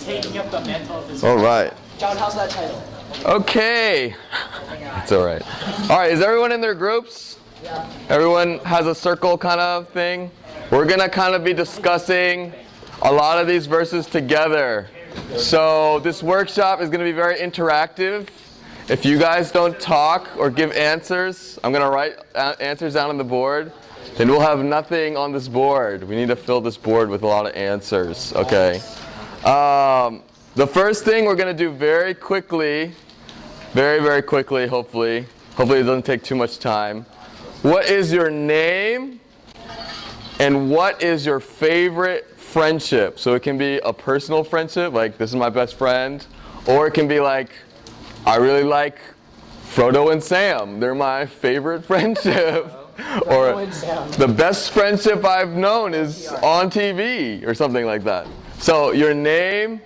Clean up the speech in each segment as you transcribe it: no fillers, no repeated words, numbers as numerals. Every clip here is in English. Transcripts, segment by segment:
taking up the mantle of his. All right. John, how's that title? Okay. It's all right. All right, is everyone in their groups? Yeah. Everyone has a circle kind of thing? We're going to kind of be discussing a lot of these verses together. So this workshop is going to be very interactive. If you guys don't talk or give answers, I'm going to write answers down on the board. Then we'll have nothing on this board. We need to fill this board with a lot of answers. Okay. The first thing we're going to do very quickly, very quickly, hopefully it doesn't take too much time. What is your name and what is your favorite friendship? So it can be a personal friendship, like this is my best friend, or it can be like, I really like Frodo and Sam. They're my favorite friendship. Or the best friendship I've known is on TV or something like that. So your name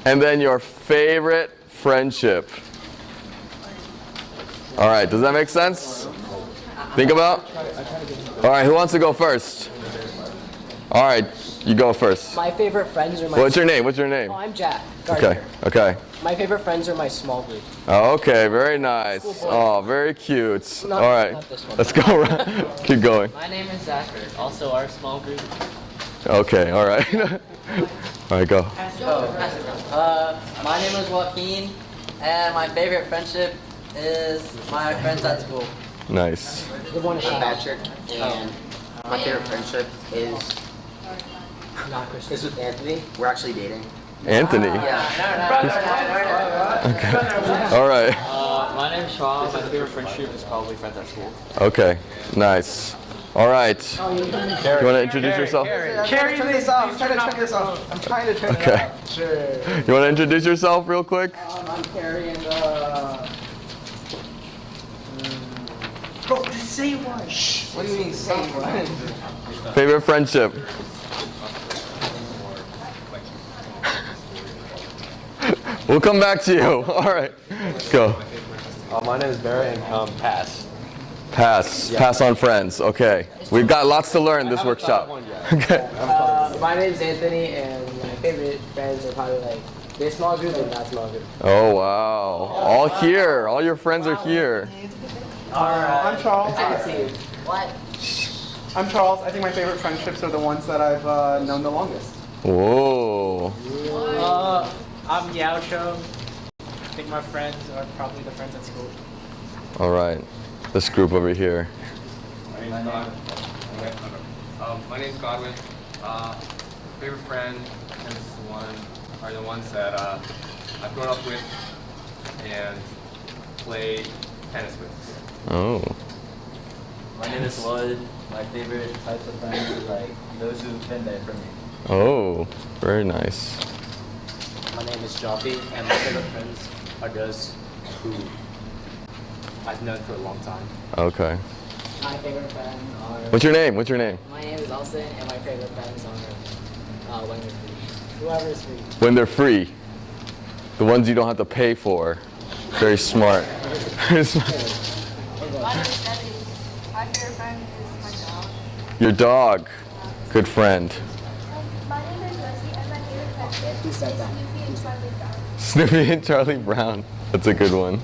and then your favorite friendship. All right, does that make sense? Think about? All right, who wants to go first? All right, you go first. My favorite friends are my... What's your name? What's your name? Oh, I'm Jack Gardner. Okay. My favorite friends are my small group. Oh, okay, very nice. Oh, very cute. All right, let's go around. Keep going. My name is Zachary, also our small group. Okay, all right. All right, go. My name is Joaquin, and my favorite friendship is my friends at school. Nice. Good one, Patrick, and my favorite friendship is with Anthony. We're actually dating. Anthony. Okay. All right. My name is Schwab. My favorite friendship is probably friends at school. Okay, nice. All right. You want to introduce yourself? Carry this off. I'm trying to turn this off. I'm trying to turn it Okay. off. Sure. You want to introduce yourself real quick? I'm carrying Bro, just say one. Shh. What do you mean say one? Favorite friendship? We'll come back to you. All right. Go. My name is Barry and pass. Pass. Pass on friends. Okay. We've got lots to learn this workshop. Okay. my name's Anthony, and my favorite friends are probably like this small group and that small group. Oh, wow. All here. All your friends are here. I'm Charles. What? I'm Charles. I think my favorite friendships are the ones that I've known the longest. Whoa. I'm Yaocho. I think my friends are probably the friends at school. All right. This group over here. My name's Godwin. Favorite friend are the ones that I've grown up with and played tennis with. Oh. My name is Lloyd. My favorite types of friends are like those who've been there for me. Oh, very nice. My name is Joffy, and my favorite friends are those who I've known for a long time. Okay. My favorite friends are... What's your name? What's your name? My name is Elson, and my favorite friends are when they're free. Whoever is free. When they're free. The ones you don't have to pay for. Very smart. Very smart. My name is Debbie. My favorite friend is my dog. Your dog. Good friend. My name is Leslie, and my favorite friendship is said that? Snoopy and Charlie Brown. Snoopy and Charlie Brown. That's a good one.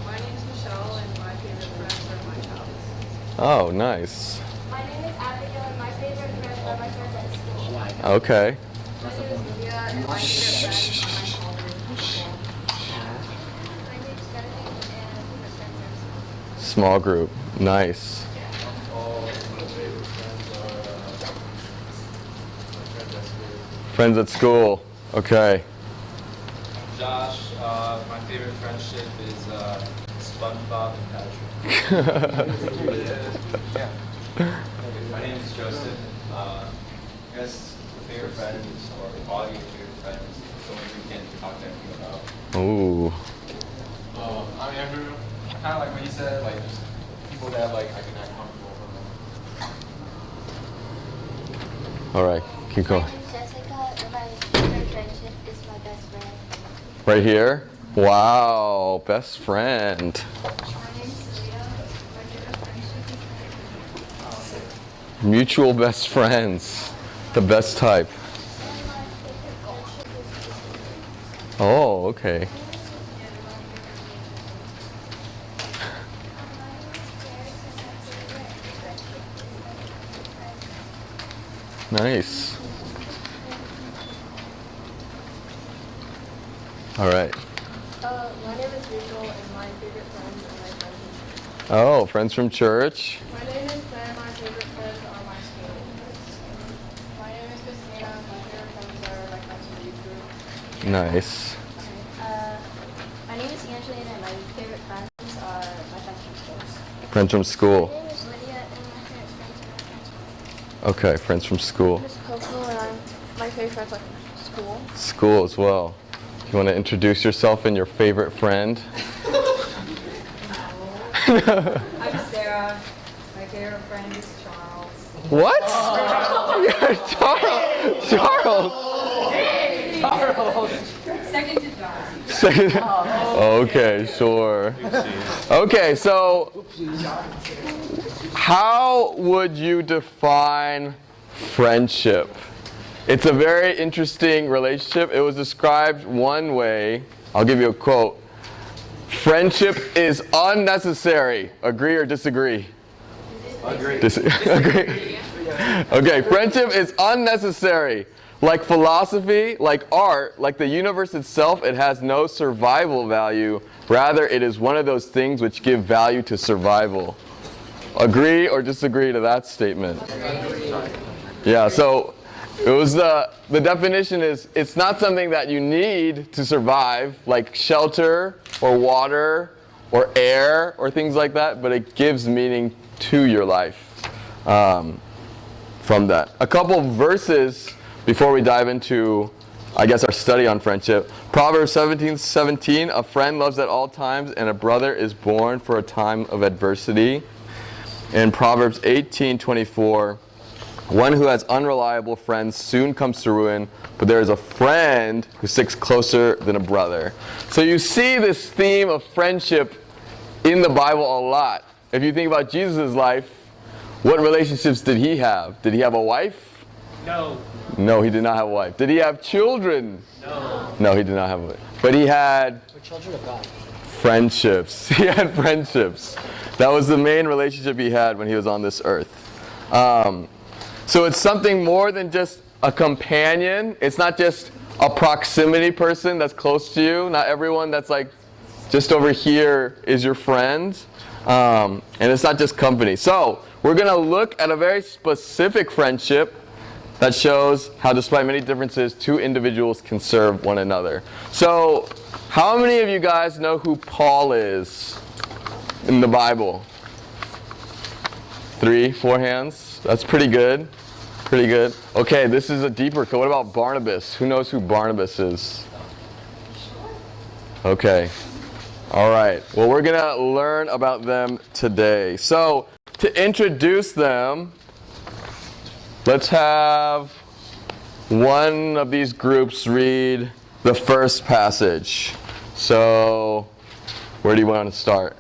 My name is Michelle, and my favorite friends are my child. Oh, nice. My name is Abigail, and my favorite friends are my friends at school. Okay. My name is Lydia, and my favorite friends are my college. My name is Stephanie, and my favorite friends are school. Small group. Nice. Friends at school. Okay. Josh, my favorite friendship is SpongeBob and Patrick. My name is Joseph. I guess the favorite friends or all your favorite friends, someone you can talk to anything about. Ooh. I'm Andrew. Kind of like what you said, like just people that like I can act comfortable from. All right. Keep going. My name is Jessica, and my favorite friendship is my best friend. Right here. Wow. Best friend. My name is Celia. My favorite friendship is Mutual best friends. The best type. and my favorite friendship is Oh, okay. Nice. All right. My name is Rachel, and my favorite friends are my friends. Oh, friends from church. My name is Ben. My favorite friends are my school. My name is Christina. My favorite friends are my friends from the youth group. Nice. My name is Angelina, and my favorite friends are my friends from school. Friends from school. My name is Lydia, and my favorite friends are my friends from school. Okay, friends from school. My name is Coco, and my favorite friends are from school. School as well. You want to introduce yourself and your favorite friend? I'm Sarah. My favorite friend is Charles. What? Charles. Charles. Second to John. Second. Okay, sure. Okay, so how would you define friendship? It's a very interesting relationship. It was described one way. I'll give you a quote. Friendship is unnecessary. Agree or disagree? Agree. Agree. Okay, friendship is unnecessary. Like philosophy, like art, like the universe itself, it has no survival value. Rather, it is one of those things which give value to survival. Agree or disagree to that statement? Yeah, so it was the definition is it's not something that you need to survive, like shelter or water or air or things like that, but it gives meaning to your life from that. A couple verses before we dive into, I guess, our study on friendship. Proverbs 17:17, a friend loves at all times, and a brother is born for a time of adversity. And Proverbs 18:24, one who has unreliable friends soon comes to ruin, but there is a friend who sticks closer than a brother. So you see this theme of friendship in the Bible a lot. If you think about Jesus' life, what relationships did he have? Did he have a wife? No. No, he did not have a wife. Did he have children? No. No, he did not have a wife. But he had We're children of God. friendships. He had friendships. That was the main relationship he had when he was on this earth. So it's something more than just a companion. It's not just a proximity person that's close to you. Not everyone that's like just over here is your friend. And it's not just company. So we're going to look at a very specific friendship that shows how, despite many differences, two individuals can serve one another. So, how many of you guys know who Paul is in the Bible? 3, 4 hands. That's pretty good. Pretty good. Okay, this is a deeper. What about Barnabas? Who knows who Barnabas is? Okay. All right. Well, we're going to learn about them today. So, to introduce them, let's have one of these groups read the first passage. So, where do you want to start?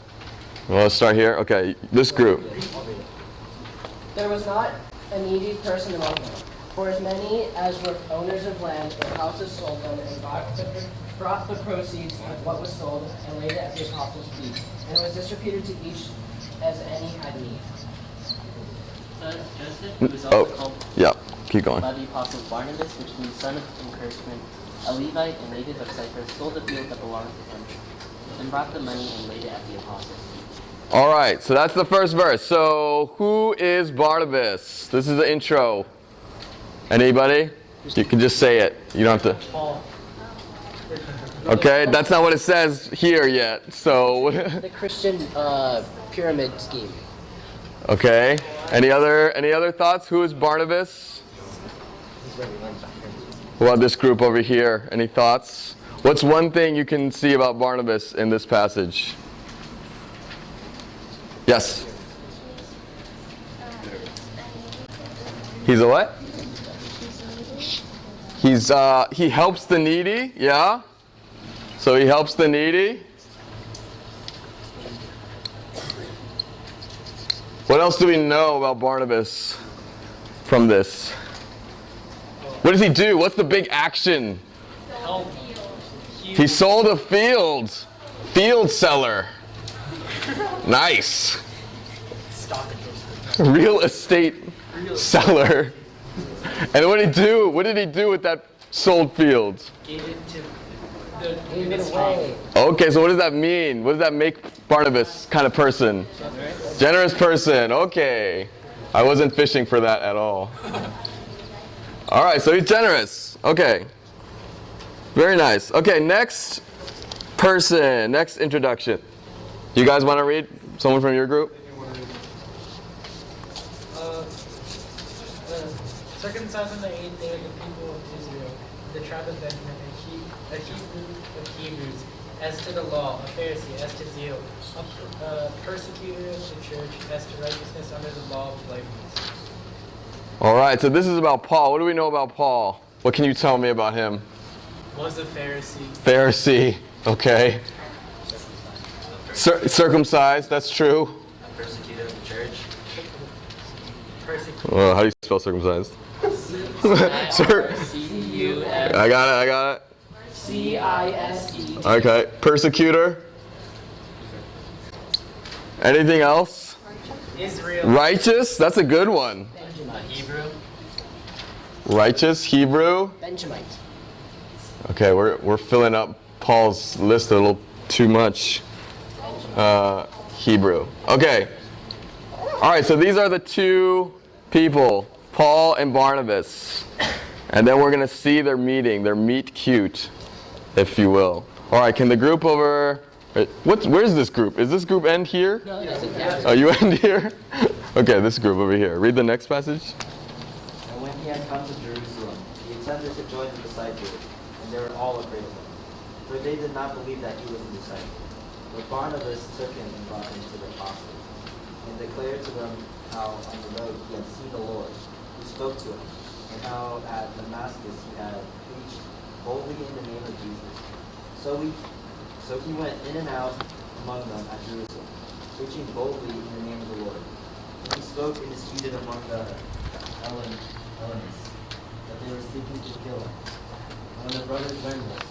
Well, let's start here. Okay, this group. There was not a needy person among them, for as many as were owners of land or houses sold them and brought the proceeds of what was sold and laid it at the apostles' feet, and it was distributed to each as any had need. Joseph, who is also called Yeah, keep going. by the apostles Barnabas, which means son of encouragement, a Levite and native of Cyprus, sold the field that belonged to him, and brought the money and laid it at the apostles' feet. All right, so that's the first verse. So, who is Barnabas? This is the intro. Anybody? You can just say it. You don't have to. Okay, that's not what it says here yet. So, The Christian pyramid scheme. okay. Any other thoughts? Who is Barnabas? What about this group over here? Any thoughts? What's one thing you can see about Barnabas in this passage? Yes. He's a what? He helps the needy, yeah? So he helps the needy. What else do we know about Barnabas from this? What does he do? What's the big action? He sold a field. Field seller. Nice. Real estate seller. And what did he do? What did he do with that sold field? Gave it to Gave it away. Okay, so what does that mean? What does that make Barnabas kind of person? Generous person. Okay. I wasn't fishing for that at all. All right, so he's generous. Okay. Very nice. Okay, next person. Next introduction. You guys want to read? Someone from your group? Circumcised on the 8th day of the people of Israel, the tribe of Benjamin, a Hebrew of Hebrews, as to the law, a Pharisee, as to zeal, a persecutor of the church, as to righteousness under the law of blameless. All right, so this is about Paul. What do we know about Paul? What can you tell me about him? Was a Pharisee. Pharisee, okay. Circumcised, that's true. Persecuted of the church. Persecutor. Well, how do you spell circumcised? C-U-M. I got it. C-I-S-E. Okay, persecutor. Anything else? Israel. Righteous, that's a good one. Hebrew. Righteous, Hebrew. Benjamite. Okay, we're filling up Paul's list a little too much. Hebrew. Okay. All right, so these are the two people, Paul and Barnabas. And then we're going to see their meeting, their meet cute, if you will. All right, can the group over... Where's this group? Is this group end here? No, that's it. Oh, you end here? Okay, this group over here. Read the next passage. And when he had come to Jerusalem, he attempted to join the disciples, and they were all afraid of him, for they did not believe that he was a disciple. But Barnabas took him and brought him to the apostles, and declared to them how on the road he had seen the Lord, who spoke to him, and how at Damascus he had preached boldly in the name of Jesus. So he went in and out among them at Jerusalem, preaching boldly in the name of the Lord. And he spoke and disputed among the Hellenists, that they were seeking to kill him. And when the brothers learned this,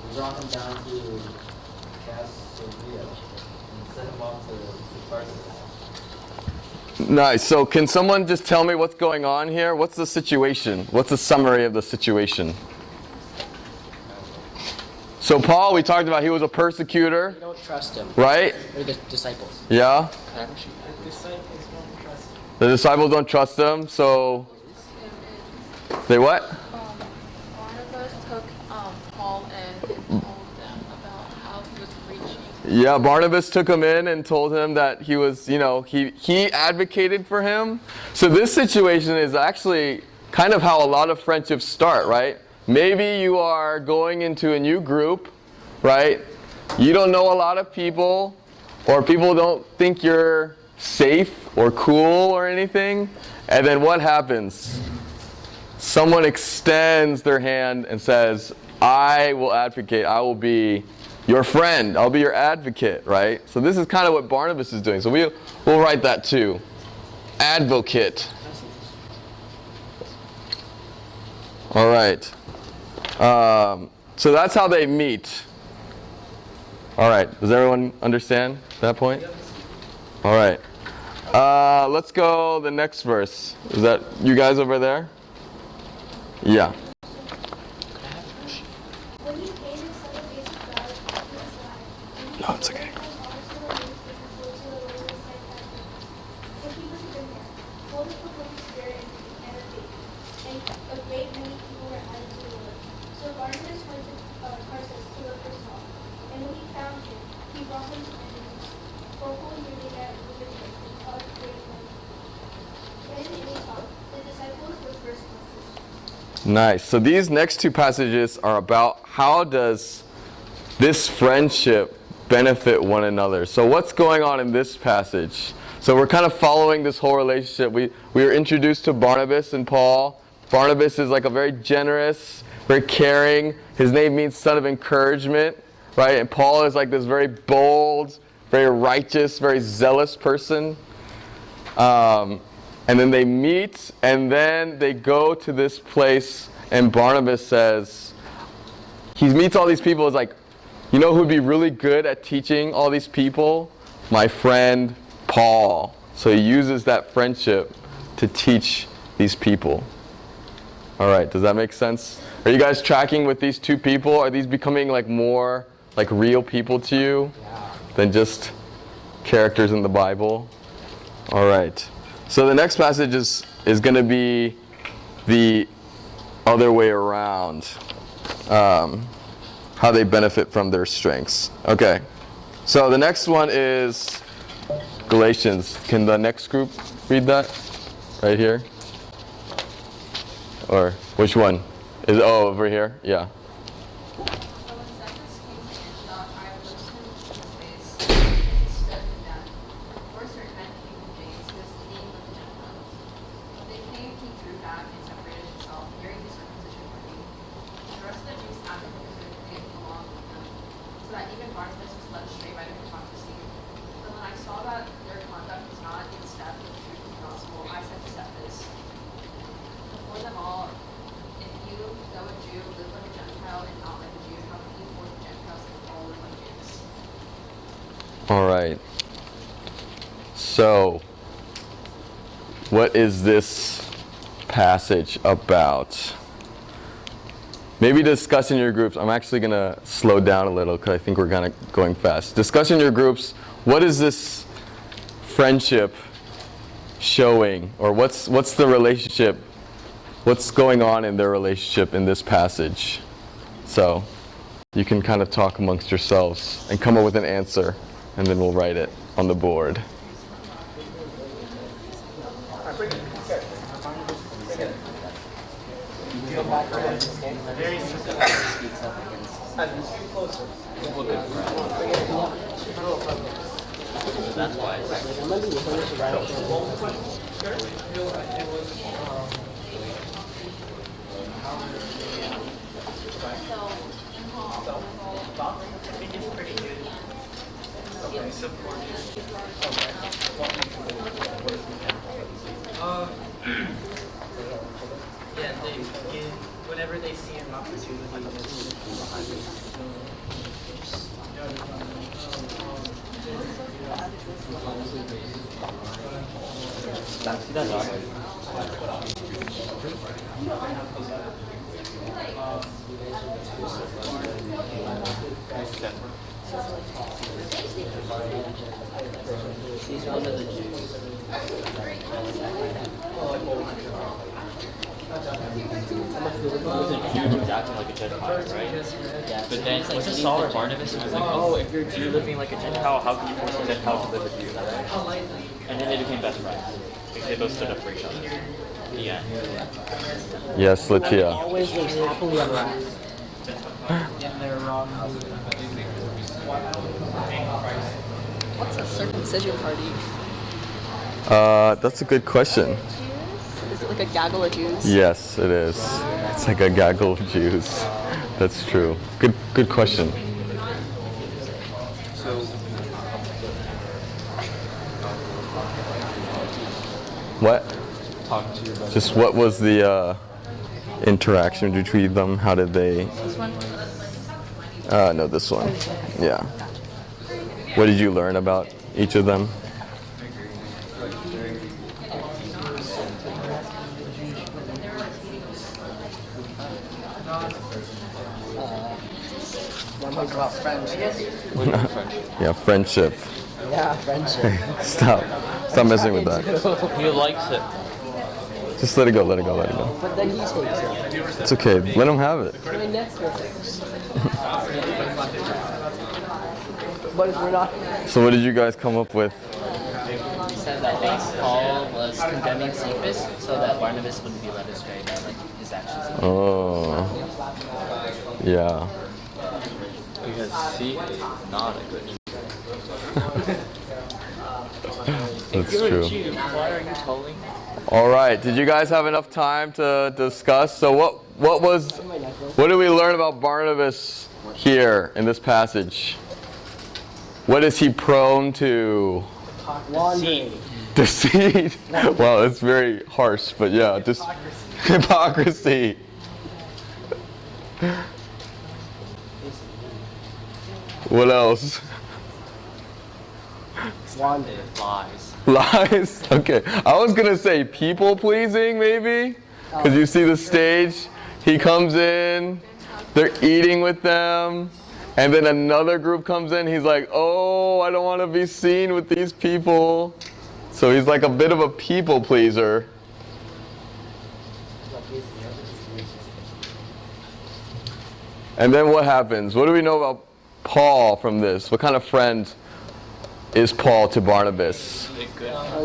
they brought him down to Caesarea and sent him off to Tarsus. Nice. So can someone just tell me what's going on here? What's the situation? What's the summary of the situation? So Paul, we talked about he was a persecutor. We don't trust him. Right? Or the disciples. Yeah. The disciples don't trust him. The disciples don't trust him, so they what? Barnabas took Paul and told them about how he was preaching. Yeah, Barnabas took him in and told him that he was, he advocated for him. So this situation is actually kind of how a lot of friendships start, right? Maybe you are going into a new group, right? You don't know a lot of people, or people don't think you're safe or cool or anything. And then what happens? Someone extends their hand and says, I will advocate, I will be your friend, I'll be your advocate, right? So this is kind of what Barnabas is doing. So we'll write that too. Advocate. All right. So that's how they meet. All right. Does everyone understand that point? All right. Let's go the next verse. Is that you guys over there? Yeah. No, it's okay. Nice. So these next two passages are about how does this friendship benefit one another. So what's going on in this passage? So we're kind of following this whole relationship. We were introduced to Barnabas and Paul. Barnabas is like a very generous, very caring. His name means son of encouragement, right? And Paul is like this very bold, very righteous, very zealous person. And then they meet, and then they go to this place, and Barnabas says, he meets all these people. It's like, you know who would be really good at teaching all these people? My friend Paul. So he uses that friendship to teach these people. All right, does that make sense? Are you guys tracking with these two people? Are these becoming like more like real people to you than just characters in the Bible? All right. So the next passage is going to be the other way around. How they benefit from their strengths. Okay. So the next one is Galatians. Can the next group read that? Right here? Or which one? Over here? Yeah. All right. So, what is this passage about? Maybe discuss in your groups. I'm actually going to slow down a little because I think we're kind of going fast. Discuss in your groups, what is this friendship showing? Or what's the relationship? What's going on in their relationship in this passage? So, you can kind of talk amongst yourselves and come up with an answer. And then we'll write it on the board. That's why. Yeah, whenever they see an opportunity, These ones are the Jews. Wasn't Jew who's acting like a Gentile, right? Yeah. But then was it Saul or Barnabas who was like, oh, if you're a Jew living like a Gentile, how can you force a Gentile to live with you? And then they became best friends. They both stood up for each other. The end. Yes, Latia. Always lives happily ever after. What's a circumcision party? That's a good question. Is it like a gaggle of Jews? Yes, it is. It's like a gaggle of Jews. That's true. Good question. What? Just what was the interaction between them? How did they? This one? No, this one. Yeah. What did you learn about each of them? One was about friendship. Yeah, friendship. Yeah, friendship. Stop messing with that. He likes it. Just let it go, let it go, let it go. But then he takes it. It's okay, let him have it. My next one. But if we're not. So what did you guys come up with? He said that Paul was condemning Cephas so that Barnabas wouldn't be led astray by like his actions. Oh, yeah. Because C is not a good That's true. Why are you calling? All right, did you guys have enough time to discuss? So what did we learn about Barnabas here in this passage? What is he prone to? Wandering. Deceit. Well, it's very harsh, but yeah, just hypocrisy. What else? Lies. Lies? Okay. I was gonna say people pleasing maybe. Because you see the stage, he comes in, they're eating with them, and then another group comes in, he's like, oh, I don't want to be seen with these people. So he's like a bit of a people pleaser. And then what happens? What do we know about Paul from this? What kind of friend is Paul to Barnabas?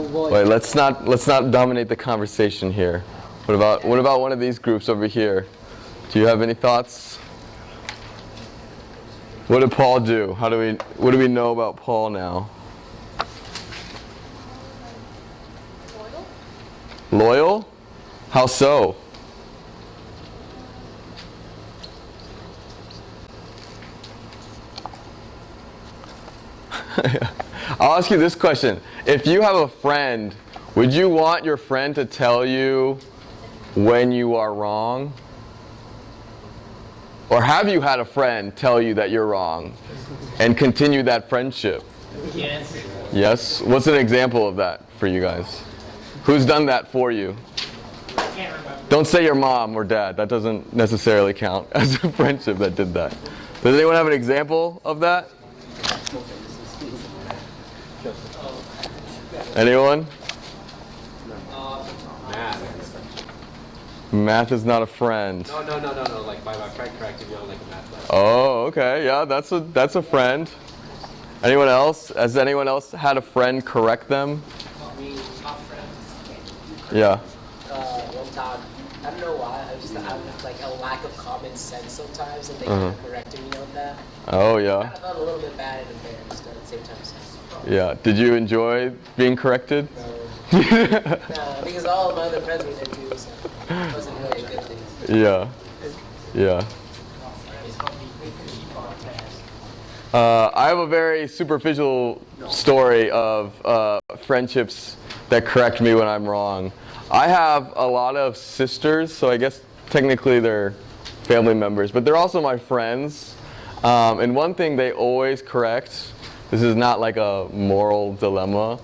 Wait, let's not dominate the conversation here. What about one of these groups over here? Do you have any thoughts? What did Paul do? What do we know about Paul now? Loyal? How so? I'll ask you this question. If you have a friend, would you want your friend to tell you when you are wrong? Or have you had a friend tell you that you're wrong and continue that friendship? Yes. Yes? What's an example of that for you guys? Who's done that for you? I can't remember. Don't say your mom or dad. That doesn't necessarily count as a friendship that did that. Does anyone have an example of that? Anyone? Math is not a friend. No. Like my friend corrected me on like a math class. Oh, okay. Yeah, that's a friend. Anyone else? Has anyone else had a friend correct them? Yeah. One time, I don't know why, I just have like a lack of common sense sometimes, and they kind of corrected me on that. Oh, yeah. I felt a little bit bad and embarrassed at the same time. Yeah. Did you enjoy being corrected? No, because all of my other friends were there too, so it wasn't really a good thing. Yeah. Yeah. I have a very superficial story of friendships that correct me when I'm wrong. I have a lot of sisters, so I guess technically they're family members, but they're also my friends. And one thing they always correct, this is not like a moral dilemma,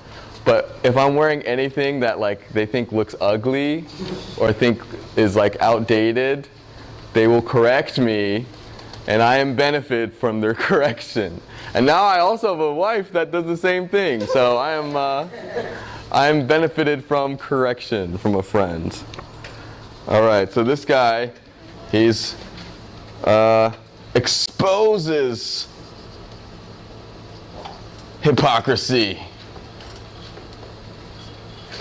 but if I'm wearing anything that like they think looks ugly or think is like outdated, they will correct me, and I am benefit from their correction. And now I also have a wife that does the same thing, so I am benefited from correction from a friend. All right, so this guy, he's exposes hypocrisy.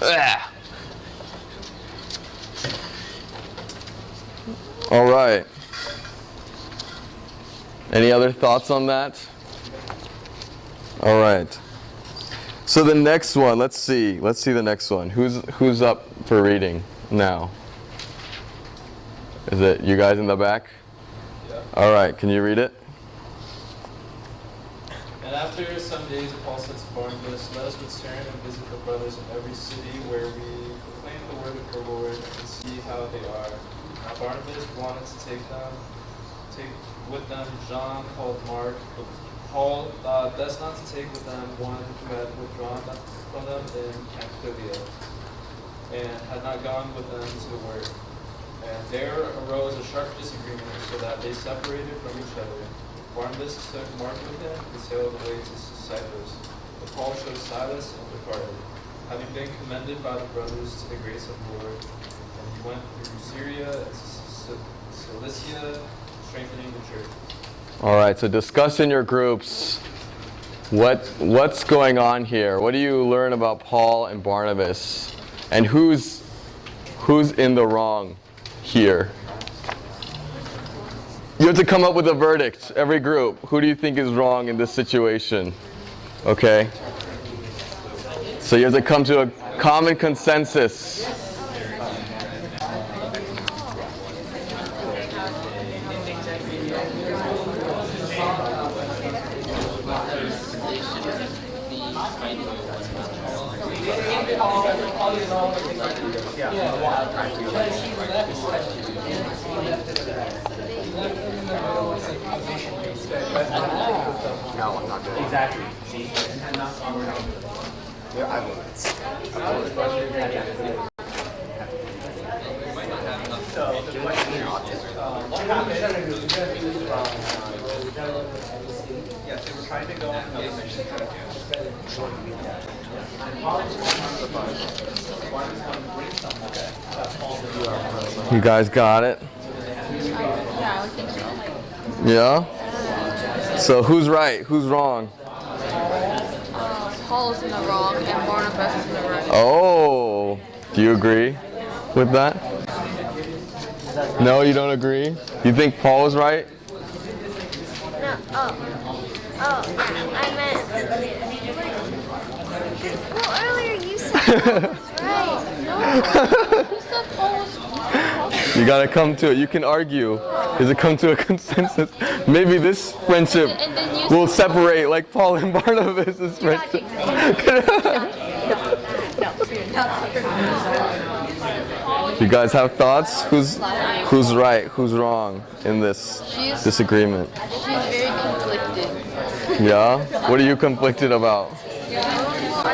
Ah. All right. Any other thoughts on that? All right. So the next one, let's see the next one. Who's up for reading now? Is it you guys in the back? Yeah. All right, can you read it? And after some days, Paul said to Barnabas, "Let us return and visit the brothers in every city where we proclaim the word of the Lord and see how they are." Now Barnabas wanted to take with them John called Mark, but Paul thought best not to take with them one who had withdrawn from them in Pamphylia and had not gone with them to the word. And there arose a sharp disagreement, so that they separated from each other. Barnabas took Mark with him and sailed away to Cyprus. But Paul chose Silas and departed, having been commended by the brothers to the grace of the Lord. And he went through Syria and Cilicia, strengthening the church. All right, so discuss in your groups what's going on here. What do you learn about Paul and Barnabas? And who's in the wrong here? You have to come up with a verdict, every group. Who do you think is wrong in this situation? Okay? So you have to come to a common consensus. No, I'm not good. Exactly. See? Yeah, I will. Yes, they were trying to go on another section. You guys got it? Yeah, I think so. Yeah? So who's right? Who's wrong? Paul is in the wrong and Barnabas is in the right. Oh, do you agree with that? No, you don't agree? You think Paul is right? No, I meant, well, earlier you said that was right. No, you said Paul was wrong. You gotta come to it. You can argue. Is it come to a consensus? Maybe this friendship will separate like Paul and Barnabas' friendship. You guys have thoughts? Who's right? Who's wrong in this disagreement? She's very conflicted. Yeah? What are you conflicted about? I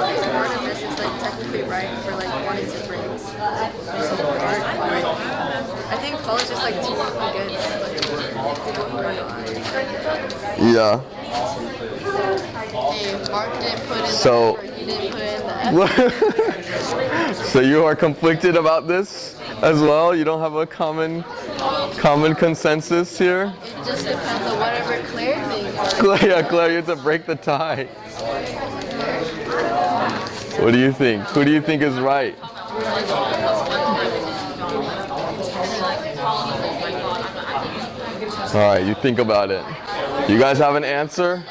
think Barnabas is like technically right for like wanting to bring I think Paul is just like too good like people who are not. Yeah. Hey, Mark didn't put in So- the effort, he didn't put in the effort. So you are conflicted about this as well? You don't have a common consensus here? It just depends on whatever Claire thinks. Claire, you have to break the tie. What do you think? Who do you think is right? All right, you think about it. You guys have an answer?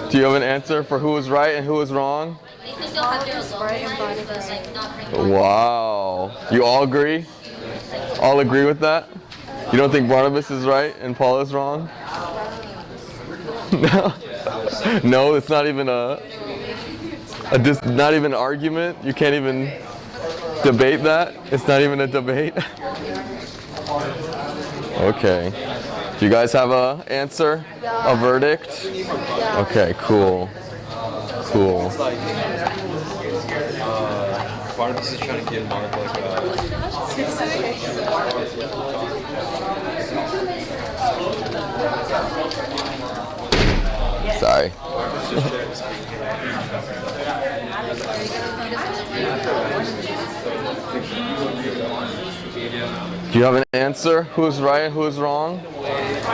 Do you have an answer for who is right and who is wrong? Wow. You all agree? All agree with that? You don't think Barnabas is right and Paul is wrong? No. No, it's not even not even an argument. You can't even debate that. It's not even a debate. Okay. Do you guys have a answer? A verdict? Okay, cool. Cool. Barnabas is trying to get Mark Sorry. Do you have an answer? Who's right and who's wrong?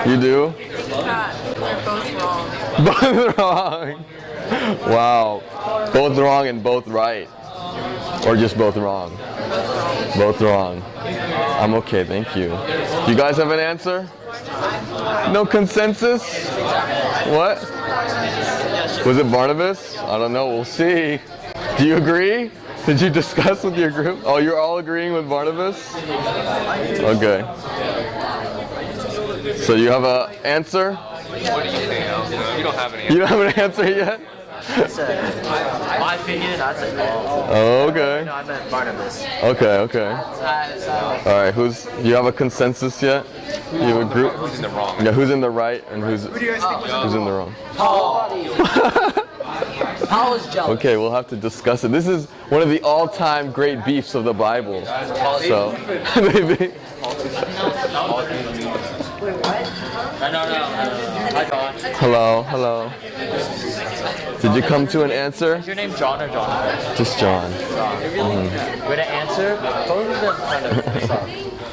You do? They're both wrong. Both wrong. Wow. Both wrong and both right. Or just both wrong? Both wrong. I'm okay, thank you. Do you guys have an answer? No consensus? What? Was it Barnabas? I don't know, we'll see. Do you agree? Did you discuss with your group? Oh, you're all agreeing with Barnabas? Okay. So you have an answer? What do you think? You don't have an answer. You don't have an answer yet? My opinion, I'd say Paul. Oh, okay. No, I meant Barnabas. Okay, okay. All right, you have a consensus yet? You have a group? Who's in the wrong? Yeah, who's in the right and who's in the wrong? Paul is jealous. Okay, we'll have to discuss it. This is one of the all-time great beefs of the Bible. So, maybe. Hello, hello. Did you come to an answer? Is your name John or Jonathan? Just John. With an answer, both of them kind of suck.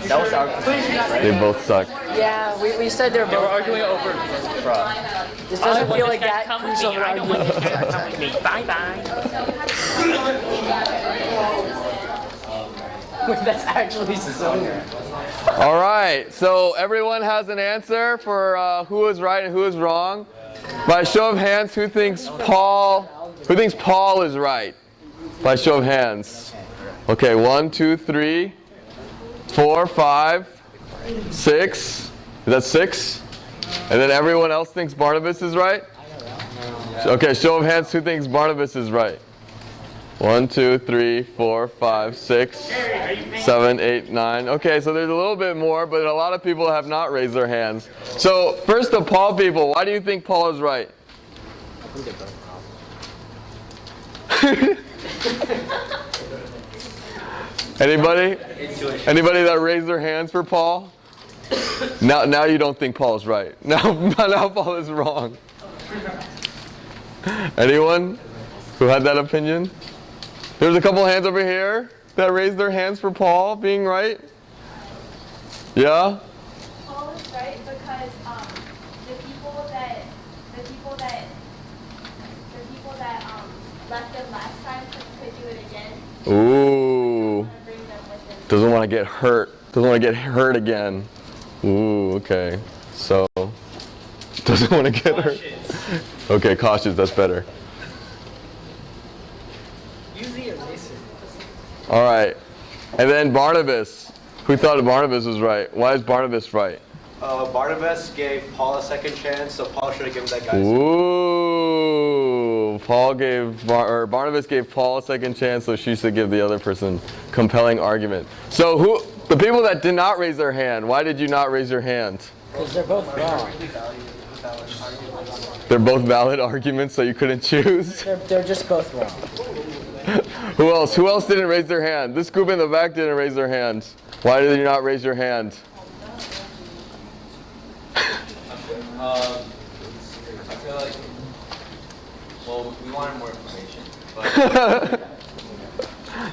That was our conclusion, right? They both suck. Yeah, we said they're They were both. arguing over, bro. This doesn't feel like that Come with crucial me. of an I don't want argument. this guy to come with me. Bye bye. That's actually so good. All right, so everyone has an answer for who is right and who is wrong. By show of hands, who thinks Paul is right? By show of hands. Okay, 1, 2, 3, 4, 5, 6. Is that 6? And then everyone else thinks Barnabas is right? Okay, show of hands, who thinks Barnabas is right? 1, 2, 3, 4, 5, 6, 7, 8, 9. Okay, so there's a little bit more, but a lot of people have not raised their hands. So first, the Paul people, why do you think Paul is right? I think they're both wrong. Anybody? Anybody that raised their hands for Paul? Now you don't think Paul is right. Now Paul is wrong. Anyone who had that opinion? There's a couple hands over here that raised their hands for Paul being right. Yeah? Paul is right because the people that left them last time could do it again. Ooh. Doesn't want to get hurt. Doesn't want to get hurt again. Ooh, okay. So, doesn't want to get hurt. Okay, cautious, that's better. Use the eraser. All right. And then Barnabas. Who thought Barnabas was right? Why is Barnabas right? Barnabas gave Paul a second chance, so Paul should have given that guy a Ooh. Barnabas gave Paul a second chance, so she should give the other person compelling argument. So the people that did not raise their hand, why did you not raise your hand? Because they're both wrong. They're both valid arguments, so you couldn't choose? They're just both wrong. Who else? Who else didn't raise their hand? This group in the back didn't raise their hand. Why did you not raise your hand? I feel like, well, we wanted more information, but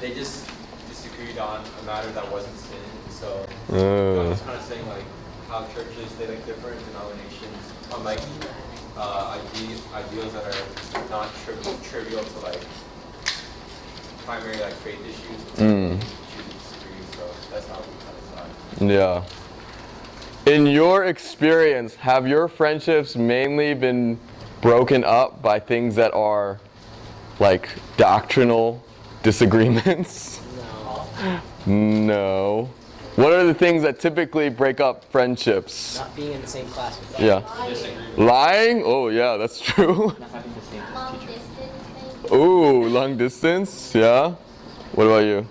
they just disagreed on a matter that wasn't sin. So I was kind of saying like how churches, they like different denominations on like ideals that are not trivial to like primary like faith issues. So that's how we kind of thought. Yeah. In your experience, have your friendships mainly been broken up by things that are like doctrinal disagreements? No. What are the things that typically break up friendships? Not being in the same class with them. Yeah. Lying? Oh yeah, that's true. Long distance, maybe. Ooh, long distance? Yeah. What about you?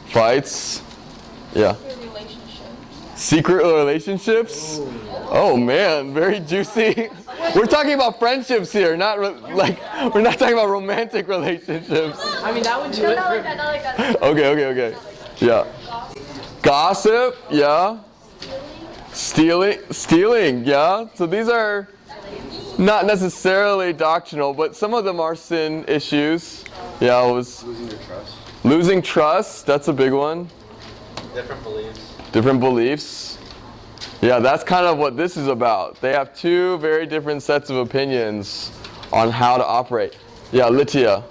Fights? Yeah. Secret relationships? Oh man, very juicy. We're talking about friendships here, not we're not talking about romantic relationships. I mean, that would do it. Not like that. Okay. Yeah. Gossip, yeah. Stealing, yeah. So these are not necessarily doctrinal, but some of them are sin issues. Yeah, it was Losing your trust. losing trust, that's a big one. Different beliefs. Yeah, that's kind of what this is about. They have two very different sets of opinions on how to operate. Yeah, Lytia.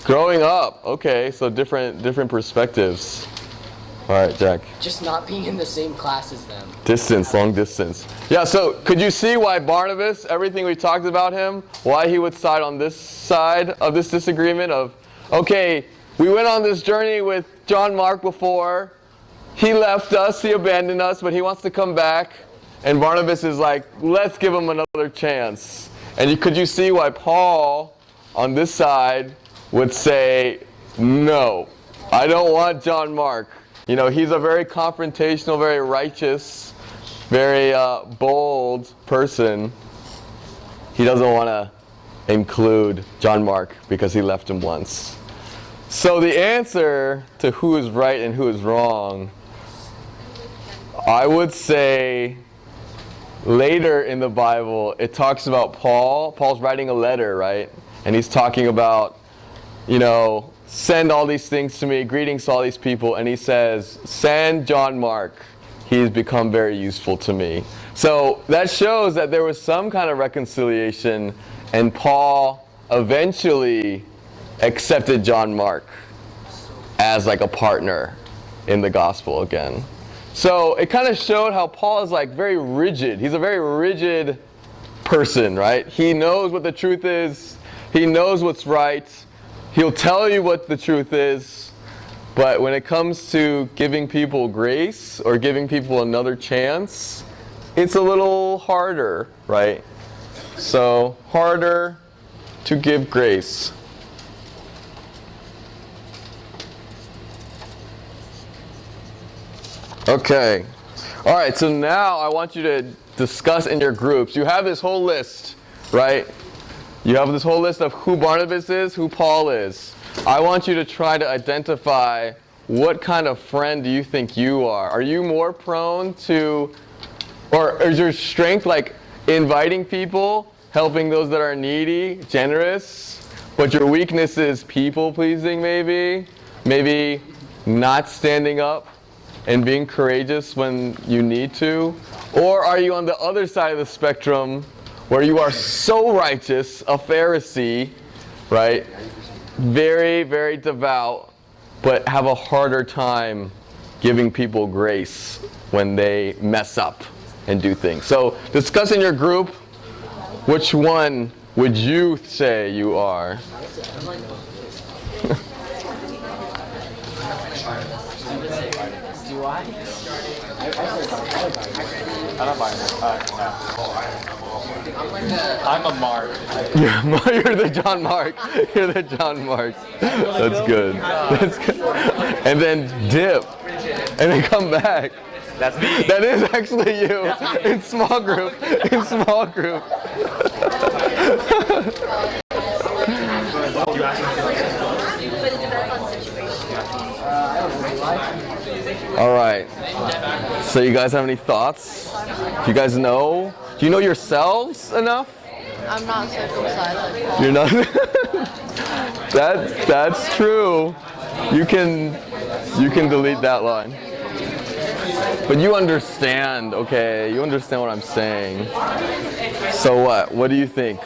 Growing up. Okay, so different perspectives. All right, Jack. Just not being in the same class as them. Distance, long distance. Yeah, so could you see why Barnabas, everything we talked about him, why he would side on this side of this disagreement of, okay, we went on this journey with John Mark before. He left us, he abandoned us, but he wants to come back. And Barnabas is like, let's give him another chance. And could you see why Paul, on this side, would say, no, I don't want John Mark. You know, he's a very confrontational, very righteous, very bold person. He doesn't want to include John Mark because he left him once. So the answer to who is right and who is wrong, I would say later in the Bible, it talks about Paul. Paul's writing a letter, right? And he's talking about, you know, send all these things to me, greetings to all these people. And he says, send John Mark. He's become very useful to me. So that shows that there was some kind of reconciliation, and Paul eventually accepted John Mark as like a partner in the gospel again. So it kind of showed how Paul is like very rigid. He's a very rigid person, right? He knows what the truth is. He knows what's right. He'll tell you what the truth is. But when it comes to giving people grace or giving people another chance, it's a little harder, right? So harder to give grace. Okay. All right, so now I want you to discuss in your groups. You have this whole list, right? You have this whole list of who Barnabas is, who Paul is. I want you to try to identify what kind of friend do you think you are. Are you more prone to, or is your strength like inviting people, helping those that are needy, generous, but your weakness is people-pleasing maybe? Maybe not standing up and being courageous when you need to? Or are you on the other side of the spectrum where you are so righteous, a Pharisee, right? Very, very devout, but have a harder time giving people grace when they mess up and do things. So discuss in your group, which one would you say you are? Do I? I'm a Mark. You're the John Mark. You're the John Mark. That's good. That's good. And then dip. And then come back. That's me. That is actually you. In small group. In small group. All right. So you guys have any thoughts? Do you guys know? Do you know yourselves enough? I'm not circumcised like Paul. You're not. That's true. You can delete that line. But you understand, okay? You understand what I'm saying. So what? What do you think?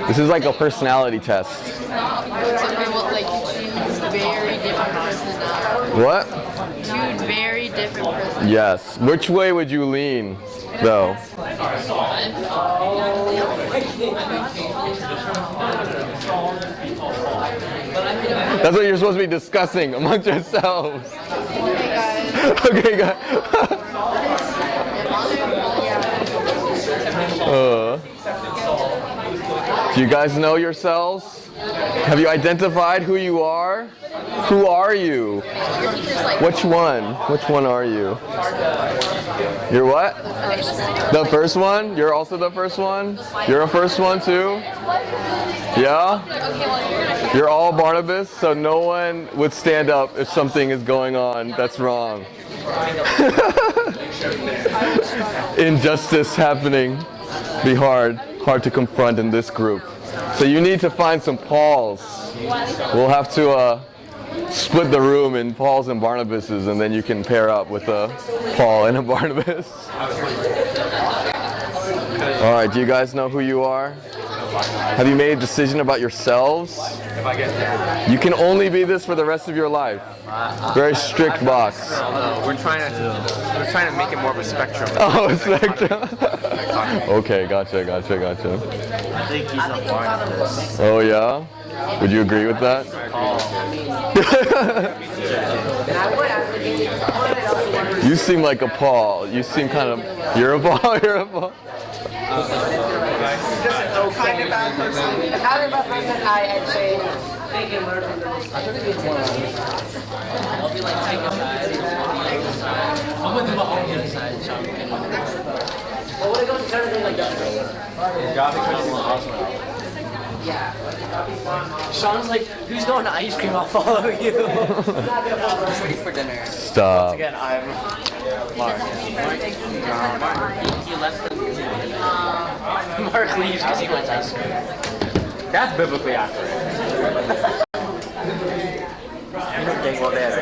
This is like a personality test. Some people like choose very different personalities. What? Choose very different personalities. Yes. Which way would you lean, though? That's what you're supposed to be discussing amongst yourselves. Okay, guys. Do you guys know yourselves? Have you identified who you are? Who are you? Which one? Which one are you? You're what? The first one? You're also the first one? You're a first one too? Yeah? You're all Barnabas, so no one would stand up if something is going on that's wrong. Injustice happening. Be hard to confront in this group. So you need to find some Pauls. We'll have to split the room in Pauls and Barnabases, and then you can pair up with a Paul and a Barnabas. All right, do you guys know who you are? Have you made a decision about yourselves? You can only be this for the rest of your life. Very strict box. We're trying to make it more of a spectrum. Oh, a spectrum. Okay, gotcha. I think he's a Barnabas. Oh yeah? Would you agree with that? You seem like a Paul. You seem kind of. You're a Paul. You're a Paul. Kind of bad person. The kind of bad person I'd say they can learn from this. I'll be like, take a side. I'm gonna do my own side, Sean. Well, when it goes to everything like that. Yeah. Sean's like, who's going to ice cream? I'll follow you. Just waiting for dinner. Stop. Again, I'm Mark. He left the Mark leaves because he wants ice cream. That's biblically accurate. Everything will there.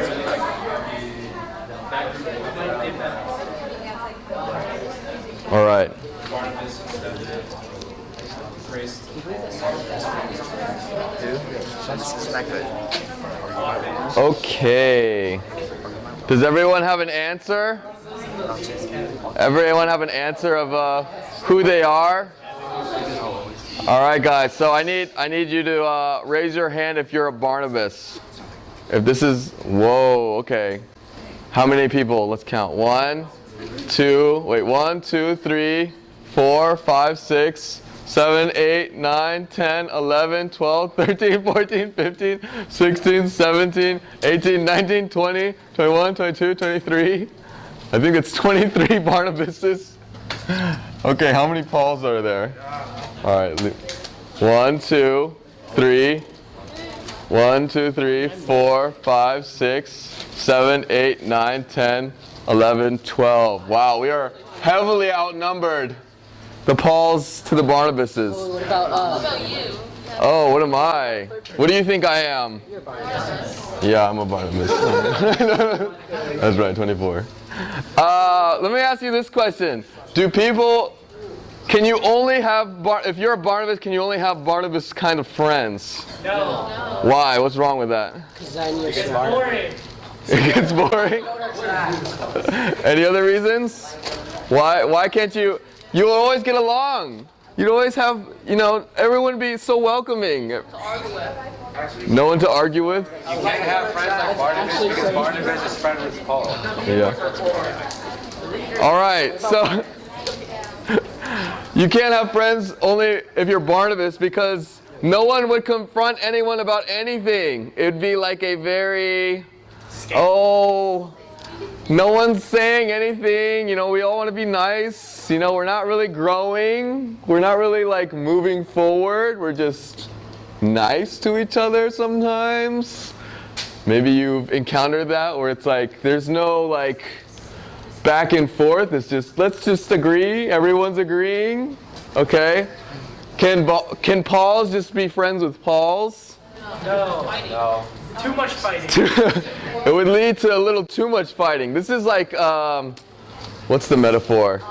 All right. Okay. Does everyone have an answer? Everyone have an answer of who they are? All right, guys. So I need you to raise your hand if you're a Barnabas. If this is okay. How many people? Let's count. 1, 2, 3, 4, 5, 6, 7, 8, 9, 10, 11, 12, 13, 14, 15, 16, 17, 18, 19, 20, 21, 22, 23. I think it's 23 Barnabases. Okay, how many Pauls are there? All right. 1, 2, 3. 1, 2, 3, 4, 5, 6, 7, 8, 9, 10, 11, 12. Wow, we are heavily outnumbered. The Pauls to the Barnabases. What about you? Oh, what am I? What do you think I am? You're Barnabas. Yeah, I'm a Barnabas. That's right, 24. Let me ask you this question. Can you only have, if you're a Barnabas, can you only have Barnabas kind of friends? No. Why? What's wrong with that? Because then you're It's boring. It gets boring? Any other reasons? Why can't you? You'll always get along. You'd always have, everyone would be so welcoming. No one to argue with? You can't have friends like Barnabas because Barnabas is friends with Paul. Yeah. All right, so you can't have friends only if you're Barnabas because no one would confront anyone about anything. It'd be like a very, no one's saying anything. We all want to be nice. We're not really growing. We're not really moving forward. We're just nice to each other sometimes. Maybe you've encountered that where it's there's no back and forth. It's just, let's just agree. Everyone's agreeing. Okay? Can Pauls just be friends with Pauls? No. Too much fighting. It would lead to a little too much fighting. This is what's the metaphor?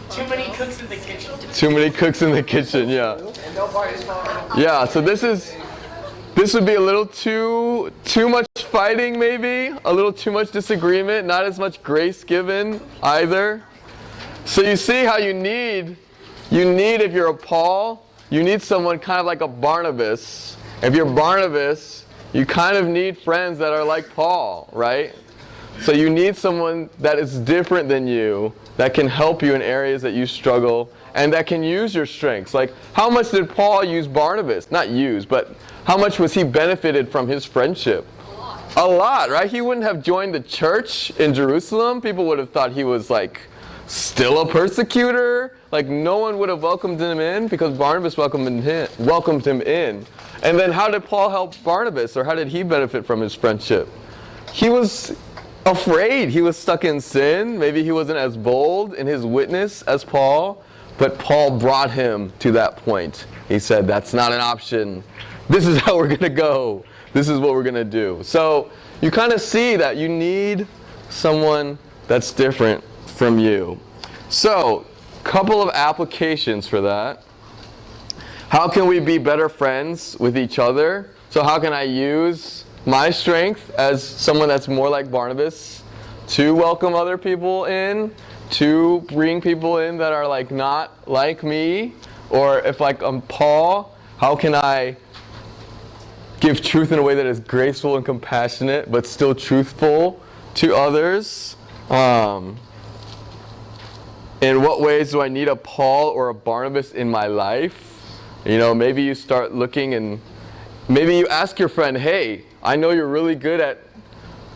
Too many cooks in the kitchen. Too many cooks in the kitchen, yeah. Yeah, so this would be a little too much fighting maybe, a little too much disagreement, not as much grace given either. So you see how you need if you're a Paul, you need someone kind of like a Barnabas. If you're Barnabas, you kind of need friends that are like Paul, right? So you need someone that is different than you, that can help you in areas that you struggle, and that can use your strengths. How much did Paul use Barnabas? Not use, but how much was he benefited from his friendship? A lot, right? He wouldn't have joined the church in Jerusalem. People would have thought he was still a persecutor. No one would have welcomed him in because Barnabas welcomed him in. And then how did Paul help Barnabas, or how did he benefit from his friendship? He was afraid. He was stuck in sin. Maybe he wasn't as bold in his witness as Paul, but Paul brought him to that point. He said, that's not an option. This is how we're going to go. This is what we're going to do. So you kind of see that you need someone that's different from you. So, couple of applications for that. How can we be better friends with each other? So how can I use my strength as someone that's more like Barnabas to welcome other people in, to bring people in that are not like me? Or if I'm Paul, how can I give truth in a way that is graceful and compassionate but still truthful to others? In what ways do I need a Paul or a Barnabas in my life? Maybe you start looking and maybe you ask your friend, hey, I know you're really good at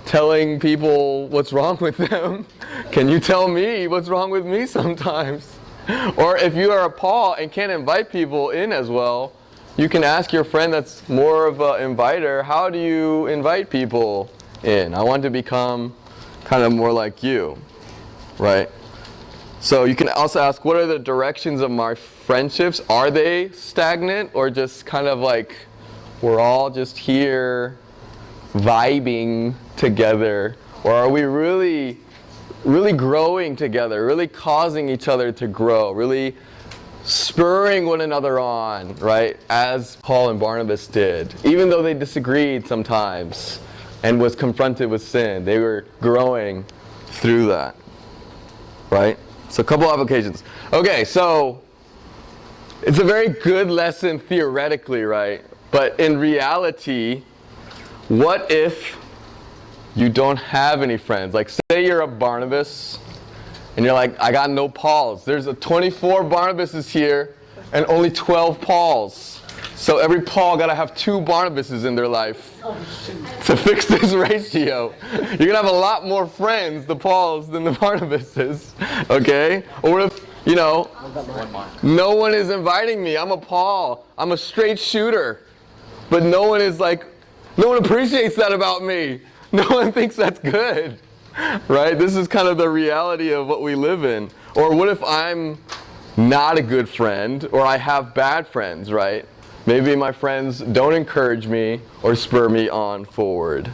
telling people what's wrong with them. Can you tell me what's wrong with me sometimes? Or if you are a Paul and can't invite people in as well, you can ask your friend that's more of an inviter, how do you invite people in? I want to become kind of more like you, right? So you can also ask, what are the directions of my friendships? Are they stagnant or just kind of we're all just here vibing together? Or are we really growing together, really causing each other to grow, really spurring one another on, right? As Paul and Barnabas did. Even though they disagreed sometimes and was confronted with sin, they were growing through that, right? So a couple applications. Okay, so it's a very good lesson theoretically, right? But in reality, what if you don't have any friends? Say you're a Barnabas and you're like, I got no Pauls. There's 24 Barnabases here and only 12 Pauls. So every Paul got to have 2 Barnabases in their life to fix this ratio. You're going to have a lot more friends, the Pauls, than the Barnabases. Okay? Or what if, you know, no one is inviting me. I'm a Paul. I'm a straight shooter. But no one appreciates that about me. No one thinks that's good. Right? This is kind of the reality of what we live in. Or what if I'm not a good friend, or I have bad friends, right? Maybe my friends don't encourage me or spur me on forward.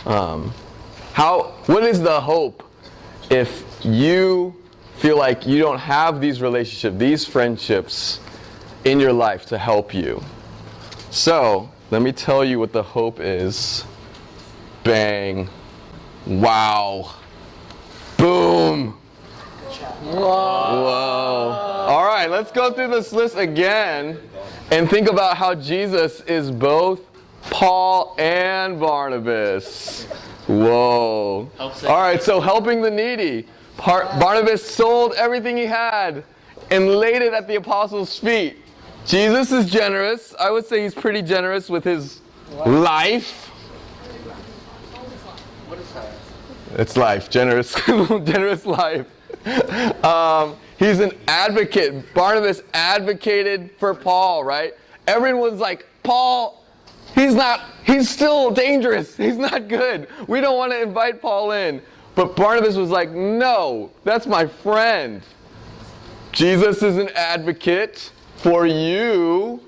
What is the hope if you feel like you don't have these relationships, these friendships in your life to help you? So, let me tell you what the hope is. Bang. Wow. Boom. Whoa. All right, let's go through this list again and think about how Jesus is both Paul and Barnabas. Whoa. All right, so helping the needy. Barnabas sold everything he had and laid it at the apostles' feet. Jesus is generous. I would say he's pretty generous with his life. What is that? It's life, generous, generous life. He's an advocate. Barnabas advocated for Paul, right? Everyone's like, Paul, he's still dangerous. He's not good. We don't want to invite Paul in. But Barnabas was like, no, that's my friend. Jesus is an advocate for you.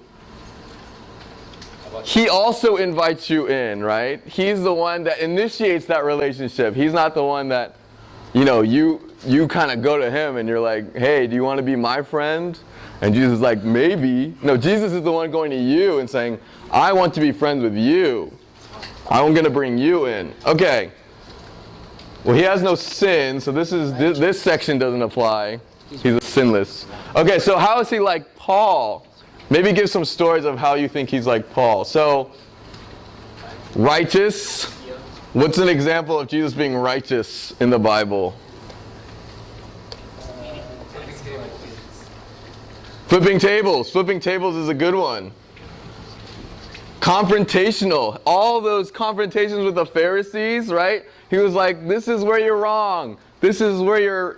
He also invites you in, right? He's the one that initiates that relationship. He's not the one that, you kind of go to him and you're like, hey, do you want to be my friend? And Jesus is like, maybe. No, Jesus is the one going to you and saying, I want to be friends with you. I'm going to bring you in. Okay. Well, he has no sin, so this section doesn't apply. He's sinless. Okay, so how is he like Paul? Maybe give some stories of how you think he's like Paul. So, righteous. What's an example of Jesus being righteous in the Bible? Flipping tables. Flipping tables is a good one. Confrontational. All those confrontations with the Pharisees, right? He was like, this is where you're wrong. This is where you're,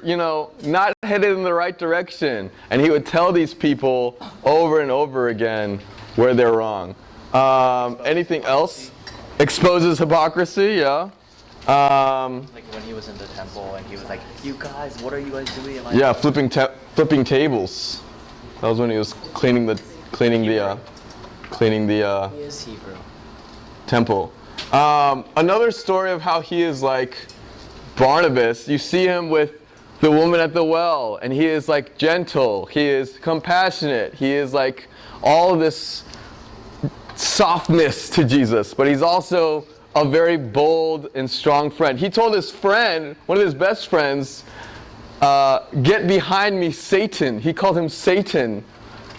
not headed in the right direction. And he would tell these people over and over again where they're wrong. Anything else? Exposes hypocrisy, yeah. Like when he was in the temple and he was like, you guys, what are you guys doing? Like, yeah, flipping tables. That was when he was cleaning the temple. Another story of how he is like Barnabas. You see him with the woman at the well, and he is like gentle. He is compassionate. He is like all of this softness to Jesus, but he's also a very bold and strong friend. He told his friend, one of his best friends, get behind me, Satan. He called him Satan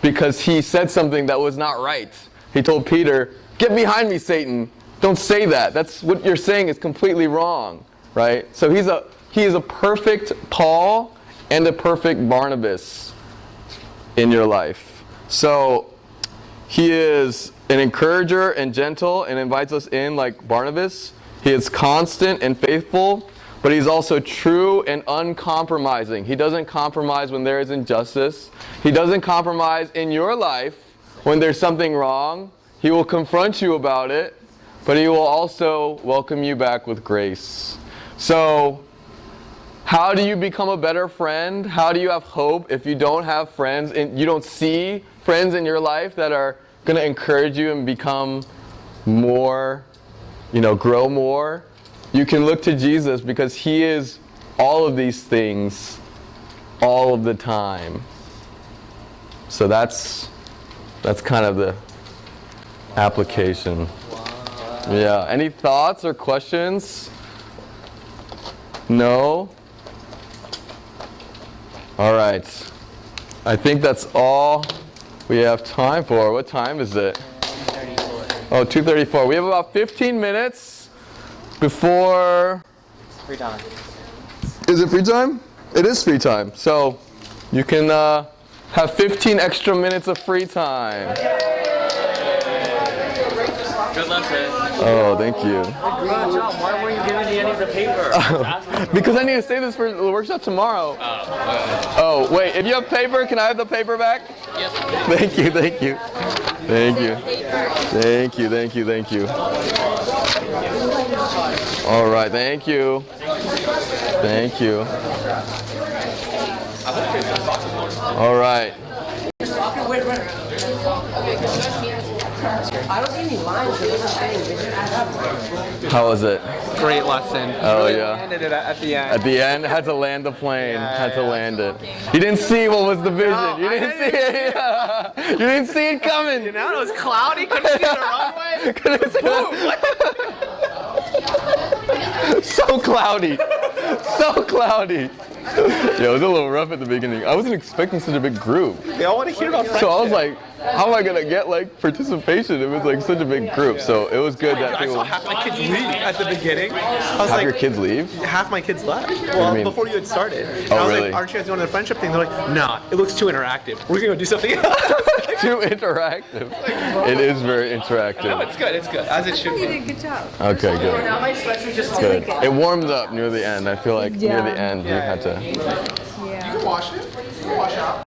because he said something that was not right. He told Peter, get behind me, Satan. Don't say that. That's what you're saying is completely wrong, right? So he is a perfect Paul and a perfect Barnabas in your life. So he is an encourager and gentle and invites us in like Barnabas. He is constant and faithful, but he's also true and uncompromising. He doesn't compromise when there is injustice. He doesn't compromise in your life when there's something wrong. He will confront you about it, but he will also welcome you back with grace. So, how do you become a better friend? How do you have hope if you don't have friends and you don't see friends in your life that are going to encourage you and become more, grow more? You can look to Jesus because he is all of these things all of the time. So that's kind of the application. Yeah. Any thoughts or questions? No? All right. I think that's all we have time for. What time is it? 2:34. Oh, 2:34. We have about 15 minutes before... Free time. Is it free time? It is free time. So you can have 15 extra minutes of free time. Good luck, Ted. Oh, thank you. Good job. Why weren't you giving me any of the paper? Because I need to save this for the workshop tomorrow. Oh, wait. If you have paper, can I have the paper back? Yes. Thank you, thank you. Thank you. Thank you, thank you, thank you. All right, thank you. Thank you. All right. I don't see any lines for this thing. They should add up. How was it? Great lesson. Oh, Really yeah. landed it at the end. At the end, had to land the plane. Had to land it. You didn't see what was the vision. No, You didn't see it. You didn't see it coming. You know, it was cloudy. Couldn't see the runway. Couldn't see it. So cloudy. So cloudy. Yeah, it was a little rough at the beginning. I wasn't expecting such a big group. They all want to hear about friendship. So I was like, how am I gonna get like participation? It was like such a big group. So it was good that I people. saw half my kids leave at the beginning. I was Have like, your kids leave? half my kids left. do you Well, mean? before you had started. And Oh, I was really? like, aren't you guys going to the friendship thing? They're like, nah, it looks too interactive. We're gonna go do something else. Too interactive. It is very interactive. No, it's good. It's good. As it should You be. did a good job. Okay, good. Now my sweatshirt just Good. It warmed up near the end. I feel like near Yeah. the end we had to. Yeah. You can wash it. You can wash out.